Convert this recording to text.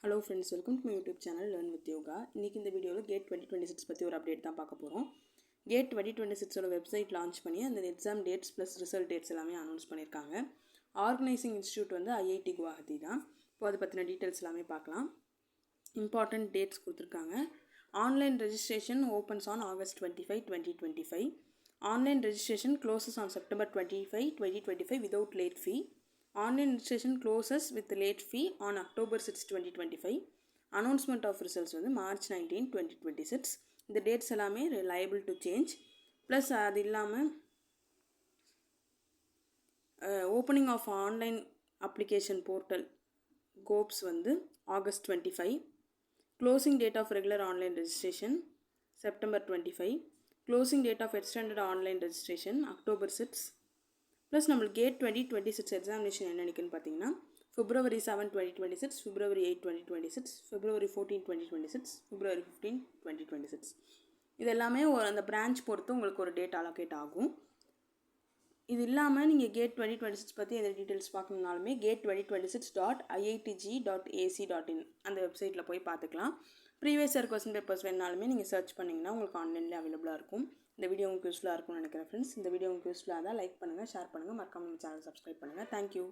Hello friends, welcome to my YouTube channel Learn with Yoga. இன்னைக்கு இந்த வீடியோவில் GATE 2026 பற்றி ஒரு அப்டேட் தான் பார்க்க போகிறோம். GATE 2026 வெப்சைட் லான்ச் பண்ணி அந்த exam dates plus result dates எல்லாமே அனௌன்ஸ் பண்ணியிருக்காங்க. ஆர்கனைசிங் இன்ஸ்டியூட் வந்து IIT குவாஹாத்தி தான். இப்போ அதை பற்றின டீட்டெயில்ஸ் எல்லாமே பார்க்கலாம். இம்பார்ட்டன்ட் டேட்ஸ் கொடுத்துருக்காங்க. Online registration opens on August 25, 2025. Online registration closes on September 25, 2025 without late fee. Online registration closes with late fee on October 6, 2025. Announcement of results வந்து March 19, 2026. இந்த dates எல்லாமே liable to change. Plus அது இல்லாமல் opening of online application portal GOPS வந்து August 25. Closing date of regular online registration September 25. Closing date of extended online registration October 6. Plus நம்மளுக்கு GATE 2026 examination என்ன நினைக்குன்னு பார்த்தீங்கன்னா February 7, 2026, February 8, 2026, February 14, 2026, February 15, 2026. இது எல்லாமே அந்த branch பொறுத்து உங்களுக்கு ஒரு டேட் அலோகேட் ஆகும். இது இல்லாமல் நீங்கள் GATE 2026 பற்றி எந்த டீட்டெயில்ஸ் பார்க்கணுன்னாலுமே gate2026.iitg.ac.in அந்த வெப்சைட்டில் போய் பார்த்துக்கலாம். ப்ரீவியஸ் இயர் கொஸ்டின் பேப்பர்ஸ் வேணாலுமே நீங்கள் சர்ச் பண்ணிங்கன்னா உங்களுக்கு ஆன்லைனில் அவைலபிளாக இருக்கும். இந்த வீடியோ உங்களுக்கு யூஸ்ஃபுல்லாக இருக்கும்னு நினைக்கிறேன் ஃப்ரெண்ட்ஸ். இந்த வீடியோ உங்களுக்கு யூஸ்ஃபுல்லாக தான் லைக் பண்ணுங்கள், ஷேர் பண்ணுங்கள், மறக்காம நம்ம சேனல் சப்ஸ்கிரைப் பண்ணுங்கள். தேங்க்யூ.